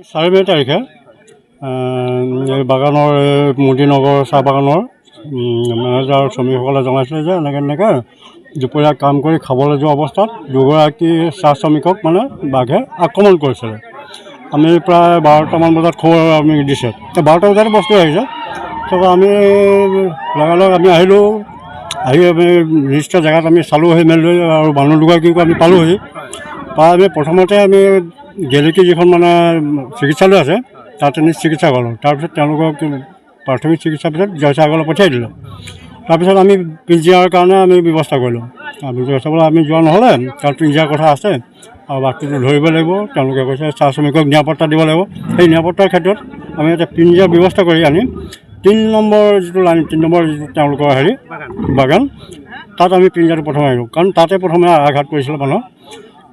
4 মে তাৰিখে বাগানৰ মন্দিৰনগৰ চাহ বাগানৰ মেনেজাৰ শ্ৰমিকসকলে জনাইছিলে যে এনেকৈ দুপৰীয়া কাম কৰি খাবলৈ যোৱা অৱস্থাত দুগৰাকী চাহ শ্ৰমিকক মানে বাঘে আক্ৰমণ কৰিছিলে। আমি প্ৰায় 12টামান বজাত খবৰ আমি দিছে, 12টা বজাতে বস্তু আহিছে। তাৰপৰা আমি লগালগ আমি আহিলোঁ, আহি আমি নিৰ্দিষ্ট জেগাত আমি চালোঁহি মেলি আৰু মানুহ দুগৰাকীকো আমি পালোঁহি। পাই আমি প্ৰথমতে আমি গেলেকী যিখন মানে চিকিৎসালয় আছে তাতে নি চিকিৎসা কৰিলোঁ। তাৰপিছত তেওঁলোকক প্ৰাথমিক চিকিৎসাৰ পিছত জয়সাগৰলৈ পঠিয়াই দিলোঁ। তাৰপিছত আমি পিঞ্জিৰাৰ কাৰণে আমি ব্যৱস্থা কৰিলোঁ। আমি জয়সাগৰলৈ আমি যোৱা নহ'লে তাত পিঞ্জিৰাৰ কথা আছে আৰু বাঘটোতো ধৰিব লাগিব। তেওঁলোকে কৈছে চাহ শ্ৰমিকক নিৰাপত্তা দিব লাগিব। সেই নিৰাপত্তাৰ ক্ষেত্ৰত আমি এটা পিঞ্জিৰাৰ ব্যৱস্থা কৰি আনি 3 নম্বৰ যিটো লাইন, 3 নম্বৰ যিটো তেওঁলোকৰ বাগান তাত আমি পিঞ্জিৰাটো প্ৰথমে আহিলোঁ, কাৰণ তাতে প্ৰথমে আঘাত কৰিছিলে মানুহক।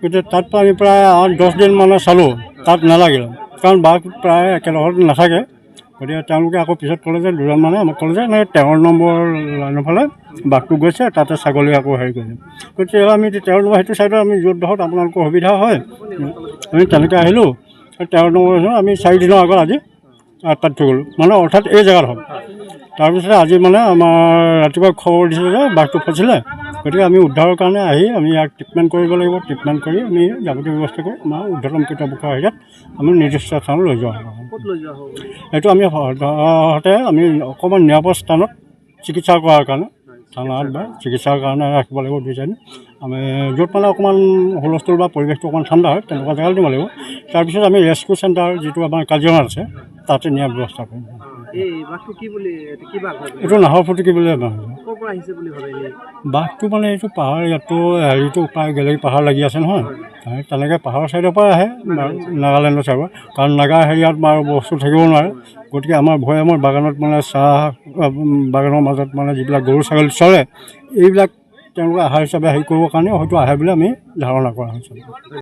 গতিকে তাত আমি প্ৰায় 8-10 দিন মানে চালোঁ, তাত নালাগিলে, কাৰণ বাঘ প্ৰায় একেলগত নাথাকে। গতিকে তেওঁলোকে আকৌ পিছত ক'লে যে দুজন মানে আমাক ক'লে যে এনেকৈ 13 নম্বৰ লাইনৰ ফালে বাঘটো গৈছে, তাতে ছাগলী আকৌ হেৰি কৰিছে। গতিকে আমি 13 নম্বৰ সেইটো ছাইডত আমি য'ত ধৰক আপোনালোকৰ সুবিধা হয় আমি তেনেকৈ আহিলোঁ। 13 নম্বৰ আমি 4 দিনৰ আগত আজি তাত থৈ গ'লোঁ, মানে অৰ্থাৎ এই জেগাত হ'ল। তাৰপিছতে আজি মানে আমাৰ ৰাতিপুৱা খবৰ দিছিলে যে বাঘটো ফচিলে। গতিকে আমি উদ্ধাৰৰ কাৰণে আহি আমি ইয়াক ট্ৰিটমেণ্ট কৰিব লাগিব। ট্ৰিটমেণ্ট কৰি আমি যাৱতীয় ব্যৱস্থা কৰি আমাৰ উৰ্ধতম কৰ্তৃপক্ষৰ হেৰিয়াত আমি নিৰ্দিষ্ট স্থানত লৈ যোৱা হ'ব। এইটো আমি সদায় আমি অকণমান নিৰাপদ স্থানত চিকিৎসা কৰাৰ কাৰণে থানাত বা চিকিৎসাৰ কাৰণে ৰাখিব লাগিব 2-4 দিন। আমি য'ত মানে অকণমান হুলস্থুল বা পৰিৱেশটো অকণমান ঠাণ্ডা হয় তেনেকুৱা জেগাত দিব লাগিব। তাৰপিছত আমি ৰেস্কিউ চেণ্টাৰ যিটো আমাৰ কাজিৰঙাত আছে তাতে নিয়াৰ ব্যৱস্থা কৰিম। এইটো নাহৰফুটুকী বুলি বাঘটো মানে এইটো পাহাৰ, ইয়াতো হেৰিটো প্ৰায় গেলেকী পাহাৰ লাগি আছে নহয়, তেনেকৈ পাহাৰৰ ছাইডৰ পৰা আহে নাগালেণ্ডৰ ছাইডৰ, কাৰণ নাগা হেৰিয়াত বাৰু বস্তু থাকিব নোৱাৰে। গতিকে আমাৰ ভৈয়ামৰ বাগানত মানে চাহ বাগানৰ মাজত মানে যিবিলাক গৰু ছাগলী চৰে, এইবিলাক তেওঁলোকে আহাৰ হিচাপে হেৰি কৰিবৰ কাৰণে হয়তো আহে বুলি আমি ধাৰণা কৰা হৈছে।